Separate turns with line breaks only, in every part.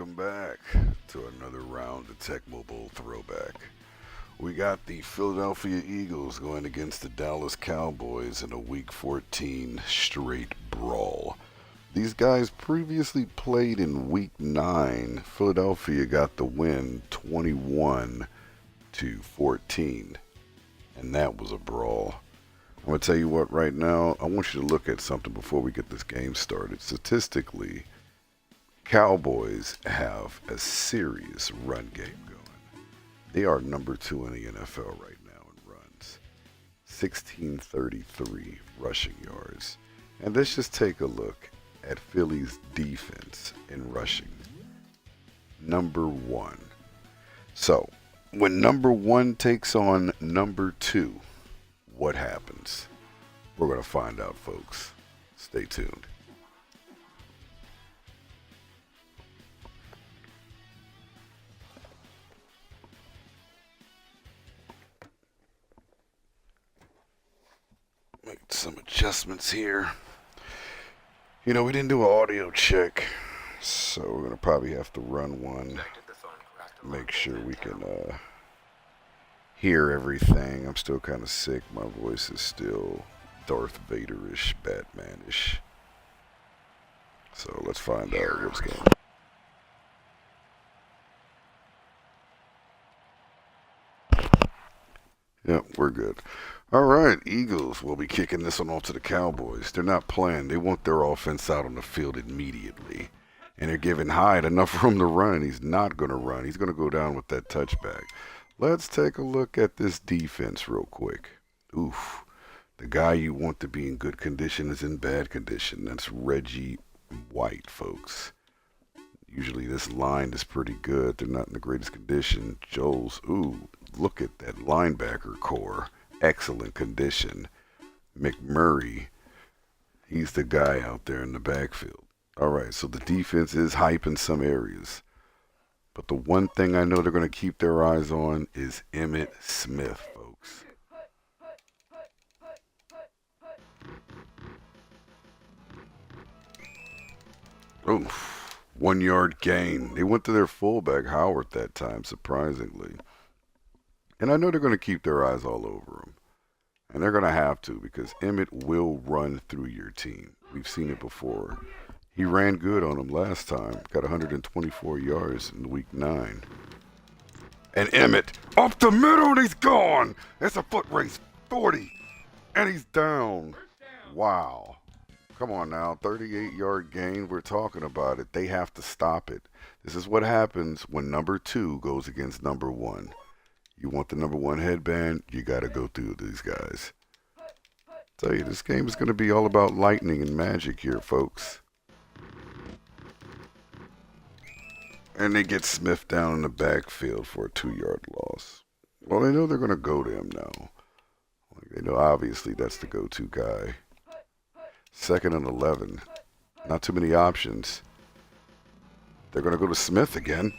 welcome back to another round of Tecmo Throwback. We got the Philadelphia Eagles going against the Dallas Cowboys in a Week 14 straight brawl. These guys previously played in Week 9. Philadelphia got the win 21-14, and that was a brawl. I'm going to tell you what right now, I want you to look at something before we get this game started. Statistically, Cowboys have a serious run game going. They are number 2 in the NFL right now in runs. 1633 rushing yards. And let's just take a look at Philly's defense in rushing. Number 1. So, when number 1 takes on number 2, what happens? We're going to find out, folks. Stay tuned. Make some adjustments here. You know, we didn't do an audio check, so we're going to probably have to run one. Make sure we can hear everything. I'm still kind of sick. My voice is still Darth Vader-ish, Batman-ish. So let's find out what's going on. Yep, we're good. All right, Eagles will be kicking this one off to the Cowboys. They're not playing. They want their offense out on the field immediately. And they're giving Hyde enough room to run, and he's not going to run. He's going to go down with that touchback. Let's take a look at this defense real quick. Oof. The guy you want to be in good condition is in bad condition. That's Reggie White, folks. Usually this line is pretty good. They're not in the greatest condition. Joel's, ooh, look at that linebacker core. Excellent condition. McMurray, he's the guy out there in the backfield. All right, so the defense is hype in some areas. But the one thing I know they're going to keep their eyes on is Emmitt Smith, folks. Oof, 1 yard gain. They went to their fullback, Howard, that time, surprisingly. And I know they're going to keep their eyes all over him. And they're going to have to, because Emmitt will run through your team. We've seen it before. He ran good on him last time. Got 124 yards in week 9. And Emmitt, up the middle, and he's gone. It's a foot race, 40. And he's down. Wow. Come on now, 38-yard gain. We're talking about it. They have to stop it. This is what happens when number 2 goes against number 1. You want the number 1 headband, you got to go through these guys. Tell you, this game is going to be all about lightning and magic here, folks. And they get Smith down in the backfield for a 2-yard loss. Well, they know they're going to go to him now. They know obviously that's the go-to guy. 2nd and 11. Not too many options. They're going to go to Smith again.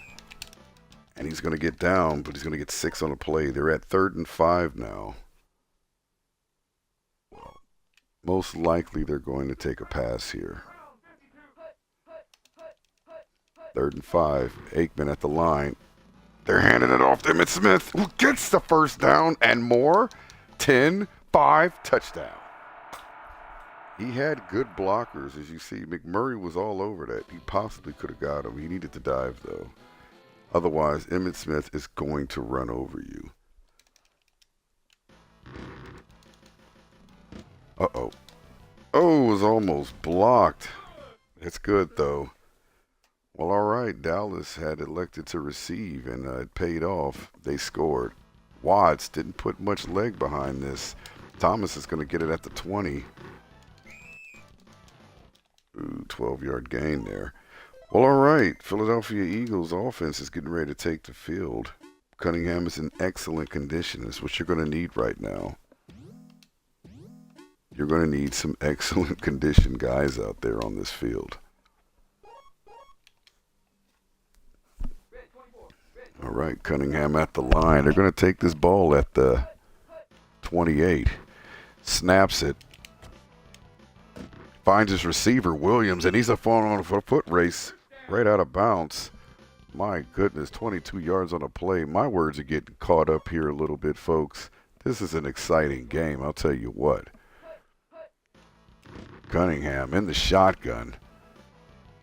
And he's going to get down, but he's going to get 6 on a play. They're at 3rd and 5 now. Well, most likely they're going to take a pass here. 3rd and 5. Aikman at the line. They're handing it off to Emmitt Smith, who gets the first down and more. 10-5 touchdown. He had good blockers, as you see. McMurray was all over that. He possibly could have got him. He needed to dive, though. Otherwise, Emmitt Smith is going to run over you. Uh-oh. Oh, it was almost blocked. It's good, though. Well, all right. Dallas had elected to receive, and it paid off. They scored. Watts didn't put much leg behind this. Thomas is going to get it at the 20. Ooh, 12-yard gain there. Well, all right. Philadelphia Eagles offense is getting ready to take the field. Cunningham is in excellent condition. That's what you're going to need right now. You're going to need some excellent condition guys out there on this field. All right, Cunningham at the line. They're going to take this ball at the 28. Snaps it. Finds his receiver, Williams, and he's falling on a foot race right out of bounds. My goodness, 22 yards on a play. My words are getting caught up here a little bit, folks. This is an exciting game, I'll tell you what. Cunningham in the shotgun.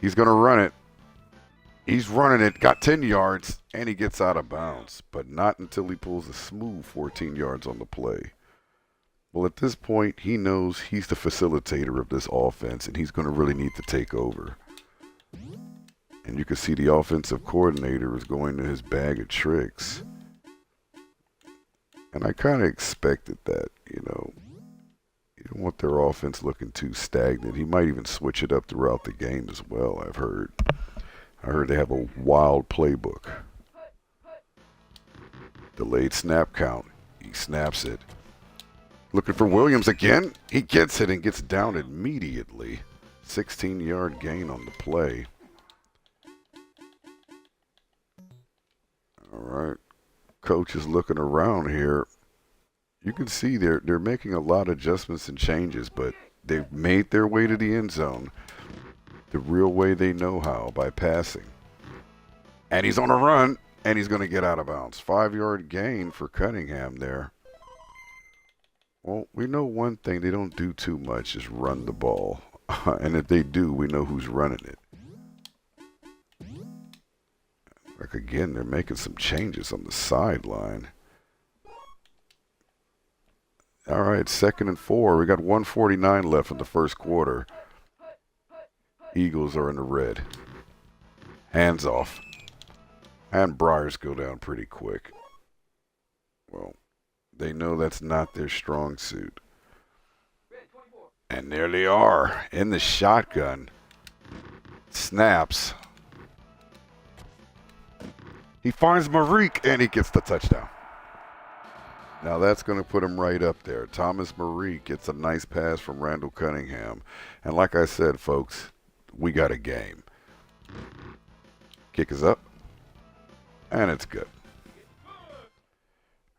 He's going to run it. He's running it, got 10 yards, and he gets out of bounds. But not until he pulls a smooth 14 yards on the play. Well, at this point, he knows he's the facilitator of this offense, and he's going to really need to take over. And you can see the offensive coordinator is going to his bag of tricks. And I kind of expected that, you know. You don't want their offense looking too stagnant. He might even switch it up throughout the game as well, I've heard. I heard they have a wild playbook. Delayed snap count. He snaps it. Looking for Williams again. He gets it and gets down immediately. 16-yard gain on the play. All right. Coach is looking around here. You can see they're making a lot of adjustments and changes, but they've made their way to the end zone the real way they know how, by passing. And he's on a run, and he's going to get out of bounds. 5-yard gain for Cunningham there. Well, we know one thing they don't do too much is run the ball. And if they do, we know who's running it. Like, again, they're making some changes on the sideline. All right, 2nd and 4. We got 1:49 left in the first quarter. Eagles are in the red. Hands off. And Briars go down pretty quick. Well, they know that's not their strong suit. And there they are in the shotgun. Snaps. He finds Marique, and he gets the touchdown. Now that's going to put him right up there. Thomas Marique gets a nice pass from Randall Cunningham. And like I said, folks, we got a game. Kick is up. And it's good.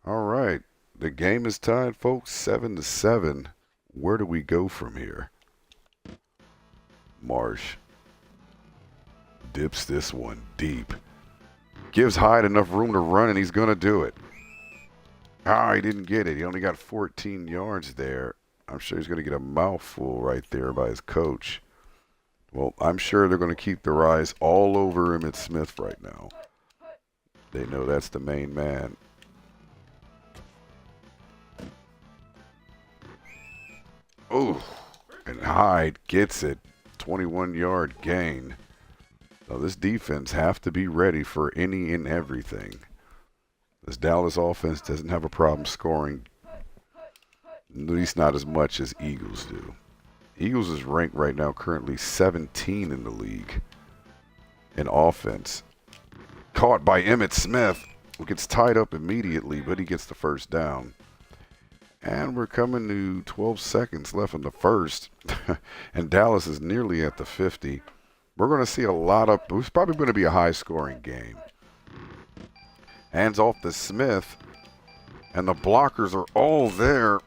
All right. The game is tied, folks, 7-7. Where do we go from here? Marsh dips this one deep. Gives Hyde enough room to run, and he's going to do it. Ah, he didn't get it. He only got 14 yards there. I'm sure he's going to get a mouthful right there by his coach. Well, I'm sure they're going to keep their eyes all over Emmitt Smith right now. They know that's the main man. Oh, and Hyde gets it. 21-yard gain. Now, this defense have to be ready for any and everything. This Dallas offense doesn't have a problem scoring, at least not as much as Eagles do. Eagles is ranked right now currently 17 in the league in offense. Caught by Emmitt Smith, who gets tied up immediately, but he gets the first down. And we're coming to 12 seconds left in the first, and Dallas is nearly at the 50. We're going to see a lot of, it's probably going to be a high-scoring game. Hands off to Smith, and the blockers are all there.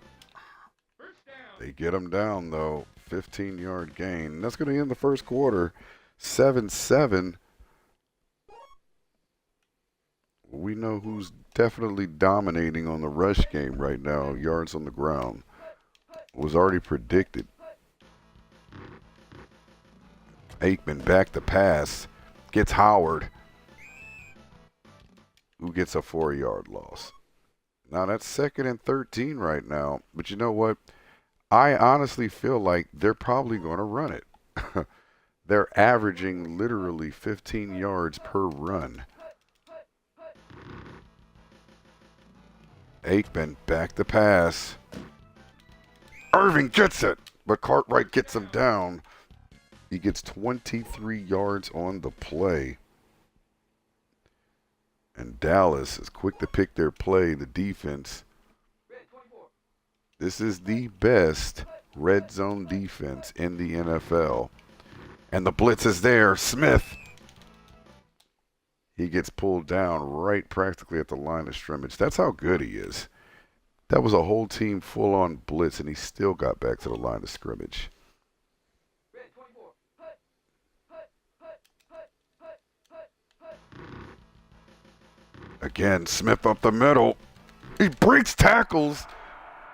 They get him down, though. 15-yard gain. That's going to end the first quarter. 7-7. We know who's definitely dominating on the rush game right now. Yards on the ground. Was already predicted. Aikman back to pass. Gets Howard, who gets a 4-yard loss. Now, that's 2nd and 13 right now. But you know what? I honestly feel like they're probably going to run it. They're averaging literally 15 yards per run. Aikman back to pass. Irving gets it, but Cartwright gets him down. He gets 23 yards on the play. And Dallas is quick to pick their play, the defense. This is the best red zone defense in the NFL. And the blitz is there. Smith. He gets pulled down right practically at the line of scrimmage. That's how good he is. That was a whole team full-on blitz, and he still got back to the line of scrimmage. Again, Smith up the middle. He breaks tackles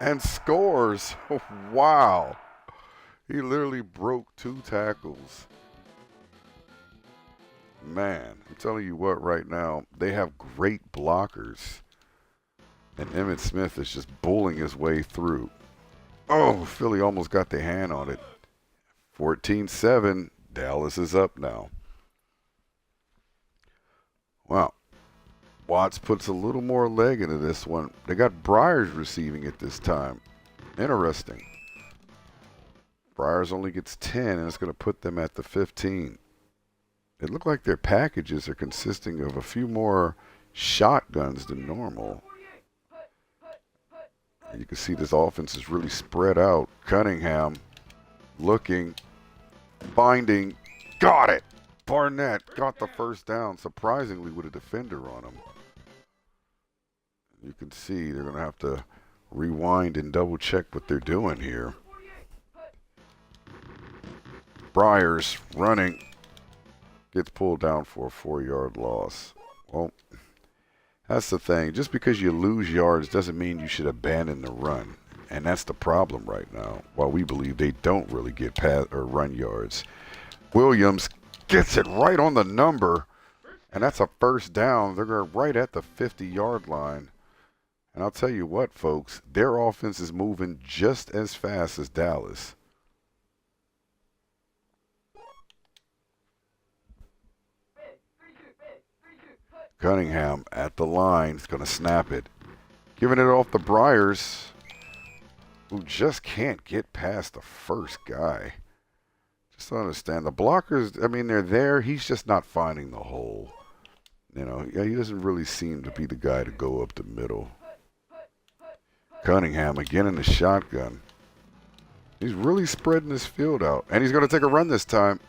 and scores. Oh, wow. He literally broke 2 tackles. Man, I'm telling you what right now, they have great blockers. And Emmitt Smith is just bullying his way through. Oh, Philly almost got their hand on it. 14-7. Dallas is up now. Wow. Watts puts a little more leg into this one. They got Bryars receiving it this time. Interesting. Bryars only gets 10, and it's going to put them at the 15. It looked like their packages are consisting of a few more shotguns than normal. You can see this offense is really spread out. Cunningham looking, finding, got it. Barnett got the first down, surprisingly, with a defender on him. You can see they're going to have to rewind and double check what they're doing here. Bryars running, gets pulled down for a 4-yard loss. Well, that's the thing. Just because you lose yards doesn't mean you should abandon the run. And that's the problem right now. While we believe they don't really get pass or run yards. Williams gets it right on the number. And that's a first down. They're right at the 50-yard line. And I'll tell you what, folks. Their offense is moving just as fast as Dallas. Cunningham at the line. He's going to snap it. Giving it off the Bryars, who just can't get past the first guy. Just don't understand. The blockers, I mean, they're there. He's just not finding the hole. You know, he doesn't really seem to be the guy to go up the middle. Cunningham again in the shotgun. He's really spreading his field out. And he's going to take a run this time.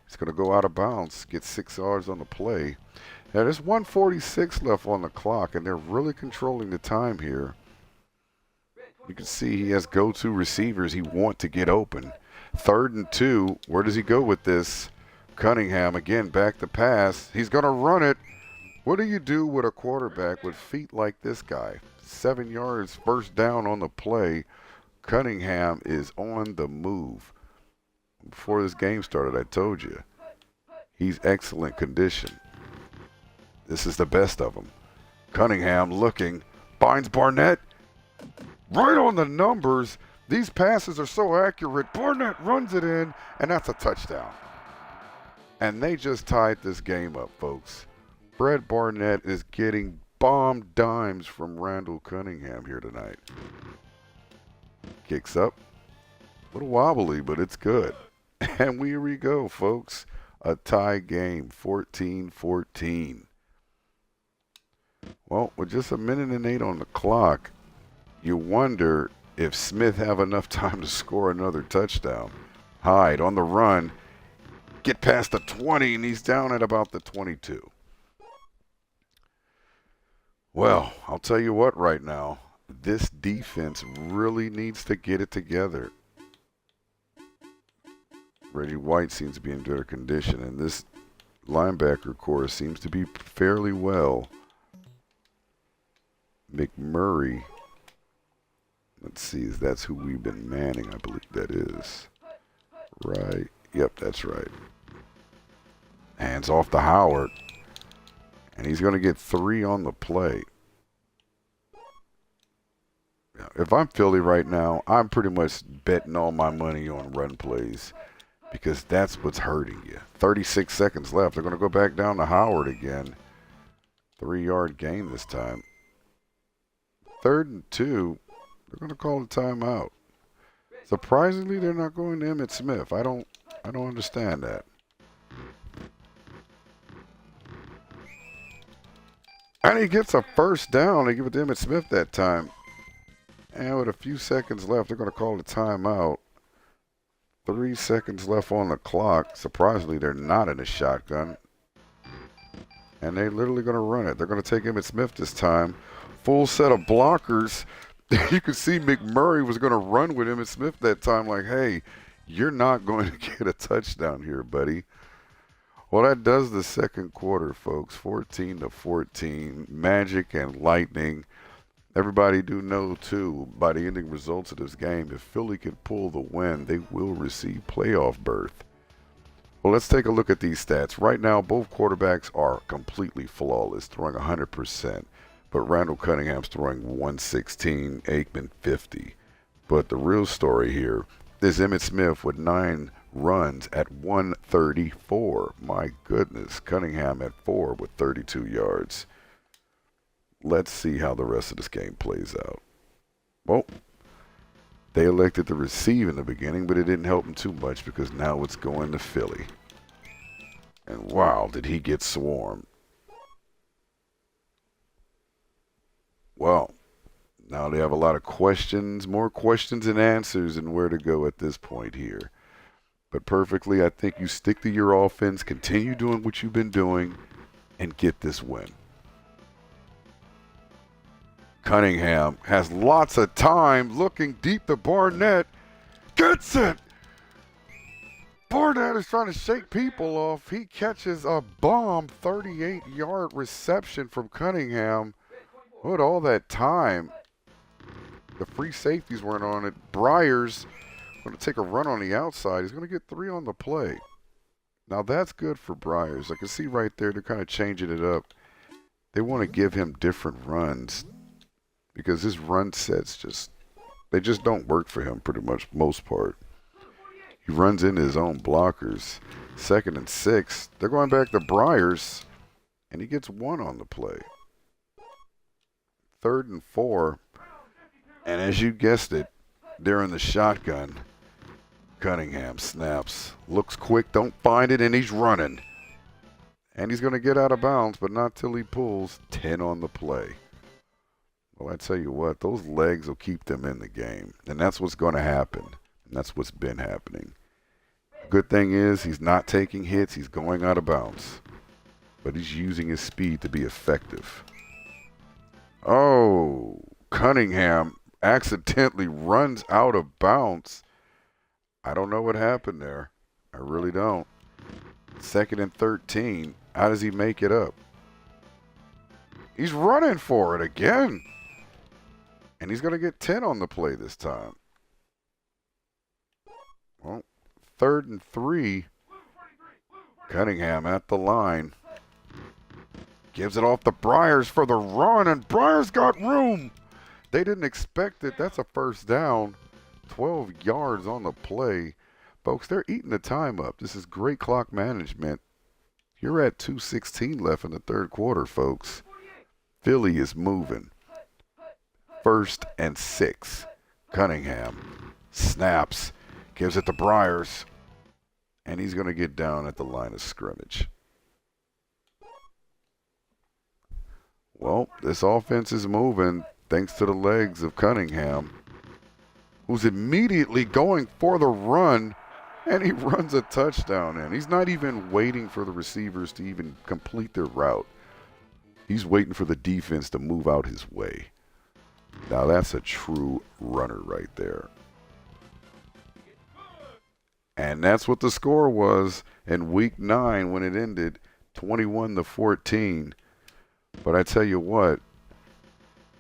He's going to go out of bounds, get 6 yards on the play. Now, there's 1:46 left on the clock, and they're really controlling the time here. You can see he has go-to receivers he wants to get open. 3rd and 2. Where does he go with this? Cunningham, again, back to pass. He's going to run it. What do you do with a quarterback with feet like this guy? 7 yards, first down on the play. Cunningham is on the move. Before this game started, I told you, he's excellent condition. This is the best of them. Cunningham looking, finds Barnett. Right on the numbers. These passes are so accurate. Barnett runs it in, and that's a touchdown. And they just tied this game up, folks. Brett Barnett is getting bomb dimes from Randall Cunningham here tonight. Kicks up. A little wobbly, but it's good. And here we go, folks. A tie game, 14-14. Well, with just 1:08 on the clock, you wonder if Smith have enough time to score another touchdown. Hyde on the run, get past the 20, and he's down at about the 22. Well, I'll tell you what right now, this defense really needs to get it together. Reggie White seems to be in better condition, and this linebacker core seems to be fairly well. McMurray, let's see, that's who we've been manning, I believe that is. Right, yep, that's right. Hands off to Howard, and he's going to get 3 on the play. If I'm Philly right now, I'm pretty much betting all my money on run plays because that's what's hurting you. 36 seconds left. They're going to go back down to Howard again. 3-yard gain this time. 3rd and 2. They're going to call a timeout. Surprisingly, they're not going to Emmitt Smith. I don't understand that. And he gets a first down. They give it to Emmitt Smith that time. And with a few seconds left, they're going to call a timeout. 3 seconds left on the clock. Surprisingly, they're not in a shotgun. And they're literally going to run it. They're going to take Emmitt Smith this time. Full set of blockers. You could see McMurray was going to run with Emmitt Smith that time like, hey, you're not going to get a touchdown here, buddy. Well, Well, that does the second quarter, folks. 14-14. Magic and Lightning. Everybody do know, too, by the ending results of this game, if Philly can pull the win, they will receive playoff berth. Well, let's take a look at these stats. Right now, both quarterbacks are completely flawless, throwing 100%. But Randall Cunningham's throwing 116, Aikman 50. But the real story here is Emmitt Smith with 9 runs at 134. My goodness. Cunningham at 4 with 32 yards. Let's see how the rest of this game plays out. Well, they elected to receive in the beginning, but it didn't help them too much because now it's going to Philly. And wow, did he get swarmed. Well, now they have a lot of questions, more questions and answers, and where to go at this point here. But perfectly, I think you stick to your offense, continue doing what you've been doing, and get this win. Cunningham has lots of time, looking deep to Barnett. Gets it! Barnett is trying to shake people off. He catches a bomb 38-yard reception from Cunningham. With all that time, the free safeties weren't on it. Briers going to take a run on the outside. He's going to get 3 on the play. Now that's good for Briers. I can see right there they're kind of changing it up. They want to give him different runs because his run sets they just don't work for him pretty much most part. He runs into his own blockers. 2nd and 6. They're going back to Briers, and he gets 1 on the play. 3rd and 4. And as you guessed it, they're in the shotgun. Cunningham snaps. Looks quick, don't find it, and he's running. And he's going to get out of bounds, but not till he pulls. 10 on the play. Well, I tell you what, those legs will keep them in the game. And that's what's going to happen. And that's what's been happening. Good thing is he's not taking hits. He's going out of bounds. But he's using his speed to be effective. Oh, Cunningham accidentally runs out of bounds. I don't know what happened there. I really don't. 2nd and 13. How does he make it up? He's running for it again. And he's going to get 10 on the play this time. Well, 3rd and 3. Cunningham at the line. Gives it off to Briers for the run, and Briers got room. They didn't expect it. That's a first down. 12 yards on the play. Folks, they're eating the time up. This is great clock management. You're at 2:16 left in the 3rd quarter, folks. Philly is moving. 1st and 6. Cunningham snaps. Gives it to Briers. And he's going to get down at the line of scrimmage. Well, this offense is moving thanks to the legs of Cunningham, who's immediately going for the run, and he runs a touchdown in. He's not even waiting for the receivers to even complete their route. He's waiting for the defense to move out his way. Now that's a true runner right there. And that's what the score was in Week 9 when it ended, 21-14. But I tell you what,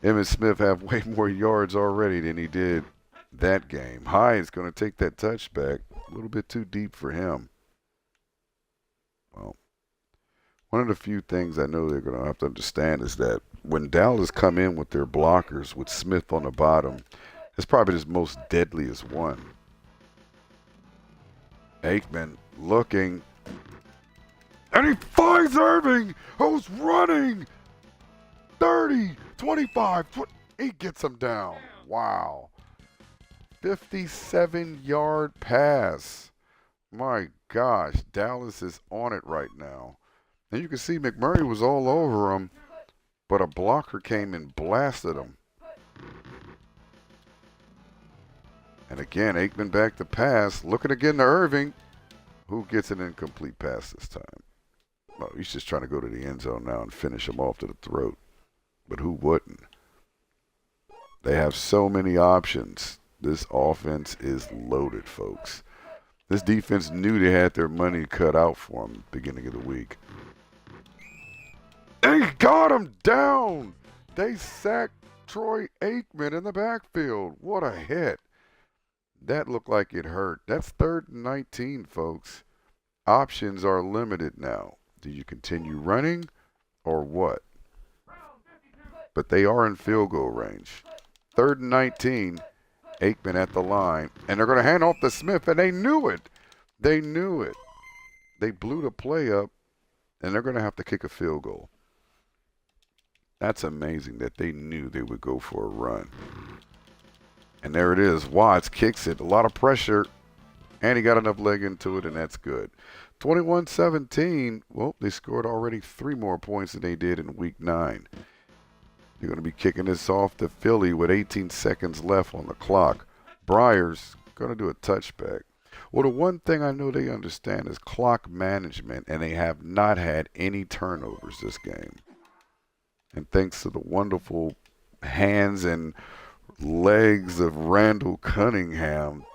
Emmitt Smith have way more yards already than he did that game. Hyde's going to take that touchback. A little bit too deep for him. Well, one of the few things I know they're going to have to understand is that when Dallas come in with their blockers with Smith on the bottom, it's probably his most deadliest one. Aikman looking, and he finds Irving, who's running. 30, 25, he gets him down. Wow. 57-yard pass. My gosh, Dallas is on it right now. And you can see McMurray was all over him, but a blocker came and blasted him. And again, Aikman back to pass. Looking again to Irving, who gets an incomplete pass this time. No, he's just trying to go to the end zone now and finish him off to the throat. But who wouldn't? They have so many options. This offense is loaded, folks. This defense knew they had their money cut out for them at the beginning of the week. They got him down. They sacked Troy Aikman in the backfield. What a hit. That looked like it hurt. That's 3rd and 19, folks. Options are limited now. Do you continue running or what? But they are in field goal range. 3rd and 19. Aikman at the line. And they're going to hand off to Smith, and they knew it. They knew it. They blew the play up, and they're going to have to kick a field goal. That's amazing that they knew they would go for a run. And there it is. Watts kicks it. A lot of pressure, and he got enough leg into it, and that's good. 21-17. Well, they scored already 3 more points than they did in Week 9. They're going to be kicking this off to Philly with 18 seconds left on the clock. Breyer's going to do a touchback. Well, the one thing I know they understand is clock management, and they have not had any turnovers this game. And thanks to the wonderful hands and legs of Randall Cunningham,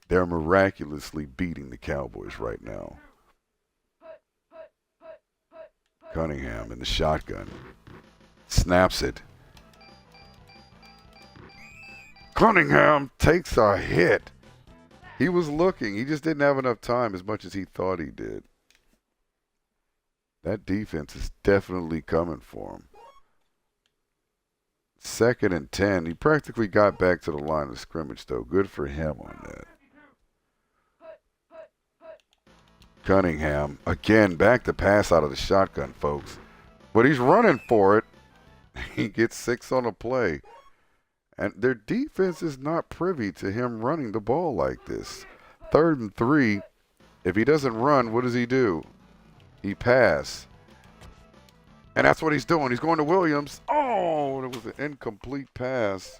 they're miraculously beating the Cowboys right now. Cunningham in the shotgun. Snaps it. Cunningham takes a hit. He was looking. He just didn't have enough time as much as he thought he did. That defense is definitely coming for him. 2nd and 10. He practically got back to the line of scrimmage, though. Good for him on that. Cunningham, again, back to pass out of the shotgun, folks. But he's running for it. He gets 6 on a play. And their defense is not privy to him running the ball like this. 3rd and 3. If he doesn't run, what does he do? He pass. And that's what he's doing. He's going to Williams. Oh, it was an incomplete pass.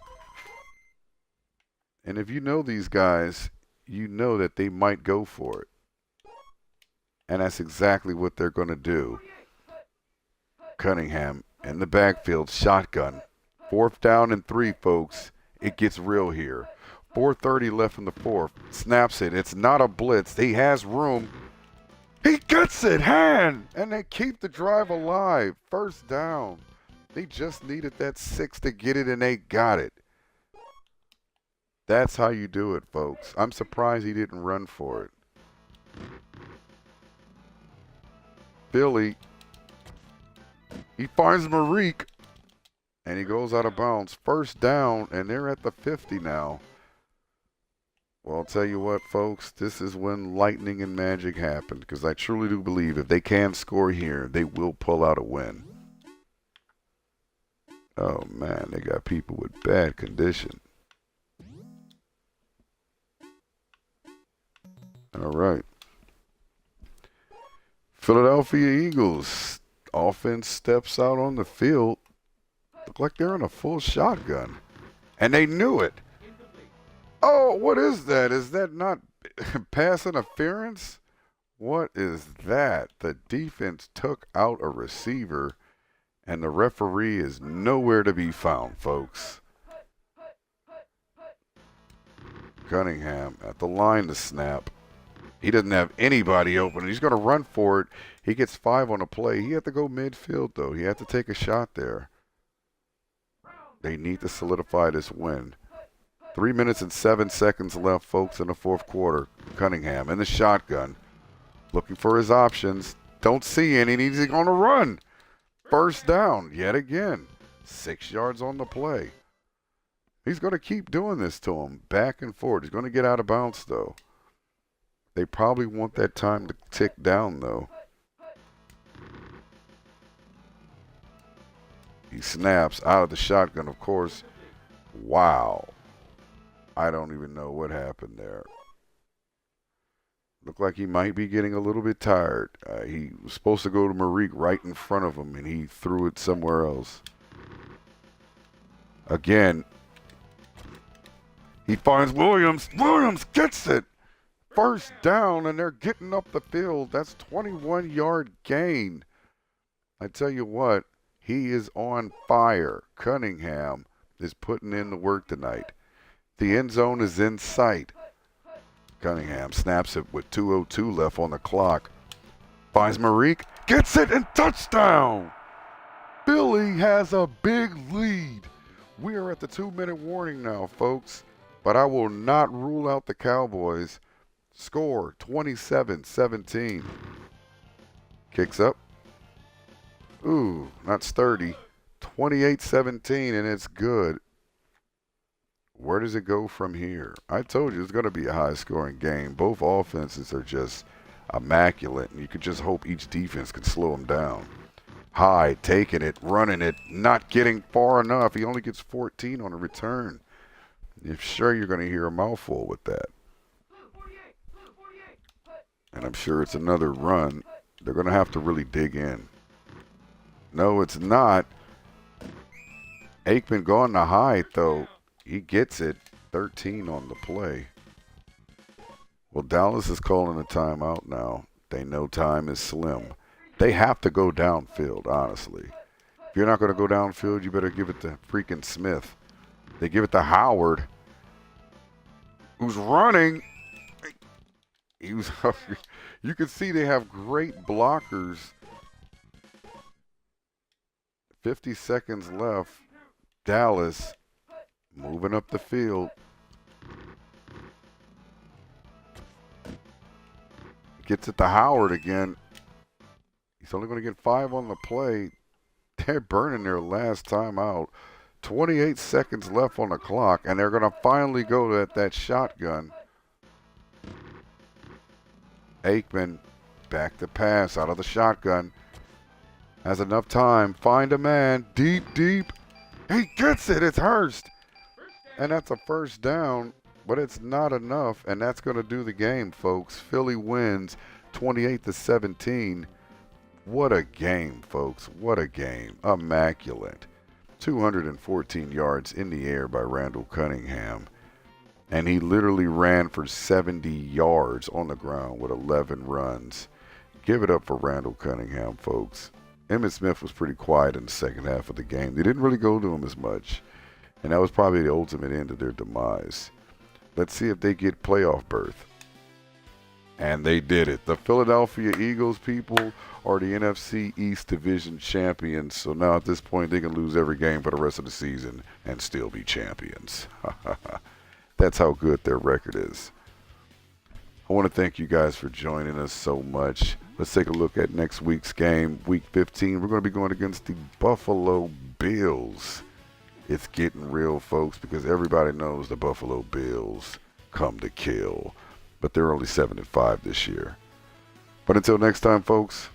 And if you know these guys, you know that they might go for it. And that's exactly what they're going to do. Cunningham in the backfield, shotgun. 4th down and 3, folks. It gets real here. 4:30 left in the 4th. Snaps it. It's not a blitz. He has room. He gets it. Hand. And they keep the drive alive. 1st down. They just needed that 6 to get it, and they got it. That's how you do it, folks. I'm surprised he didn't run for it. Philly. He finds Marique. And he goes out of bounds. 1st down, and they're at the 50 now. Well, I'll tell you what, folks. This is when lightning and magic happen, because I truly do believe if they can score here, they will pull out a win. Oh, man, they got people with bad condition. All right. Philadelphia Eagles. Offense steps out on the field. Look like they're in a full shotgun. And they knew it. Oh, what is that? Is that not pass interference? What is that? The defense took out a receiver, and the referee is nowhere to be found, folks. Cunningham at the line to snap. He doesn't have anybody open. He's going to run for it. He gets 5 on a play. He had to go midfield, though. He had to take a shot there. They need to solidify this win. 3 minutes and 7 seconds left, folks, in the 4th quarter. Cunningham in the shotgun. Looking for his options. Don't see any. He's going to run. 1st down yet again. 6 yards on the play. He's going to keep doing this to him. Back and forth. He's going to get out of bounds, though. They probably want that time to tick down, though. He snaps out of the shotgun, of course. Wow. I don't even know what happened there. Looked like he might be getting a little bit tired. He was supposed to go to Marique right in front of him, and he threw it somewhere else. Again, he finds Williams. Williams gets it. 1st down, and they're getting up the field. That's 21-yard gain. I tell you what, he is on fire. Cunningham is putting in the work tonight. The end zone is in sight. Cunningham snaps it with 2:02 left on the clock. Finds Marique, gets it, and touchdown! Philly has a big lead. We are at the 2-minute warning now, folks. But I will not rule out the Cowboys. Score 27-17. Kicks up. Ooh, not sturdy. 28-17, and it's good. Where does it go from here? I told you it's going to be a high-scoring game. Both offenses are just immaculate, and you could just hope each defense can slow them down. Hyde taking it, running it, not getting far enough. He only gets 14 on a return. You're sure you're going to hear a mouthful with that. And I'm sure it's another run. They're going to have to really dig in. No, it's not. Aikman going to Hyde, though. He gets it. 13 on the play. Well, Dallas is calling a timeout now. They know time is slim. They have to go downfield, honestly. If you're not going to go downfield, you better give it to freaking Smith. They give it to Howard, who's running. You can see they have great blockers. 50 seconds left. Dallas moving up the field. Gets it to Howard again. He's only going to get 5 on the play. They're burning their last time out. 28 seconds left on the clock, and they're going to finally go at that shotgun. Aikman back to pass out of the shotgun. Has enough time. Find a man. Deep, deep. He gets it. It's Hurst. And that's a first down, but it's not enough, and that's going to do the game, folks. Philly wins 28-17. What a game, folks. What a game. Immaculate. 214 yards in the air by Randall Cunningham. And he literally ran for 70 yards on the ground with 11 runs. Give it up for Randall Cunningham, folks. Emmitt Smith was pretty quiet in the second half of the game. They didn't really go to him as much. And that was probably the ultimate end of their demise. Let's see if they get playoff berth. And they did it. The Philadelphia Eagles, people, are the NFC East Division champions. So now at this point, they can lose every game for the rest of the season and still be champions. That's how good their record is. I want to thank you guys for joining us so much. Let's take a look at next week's game, Week 15. We're going to be going against the Buffalo Bills. It's getting real, folks, because everybody knows the Buffalo Bills come to kill. But they're only 7-5 this year. But until next time, folks,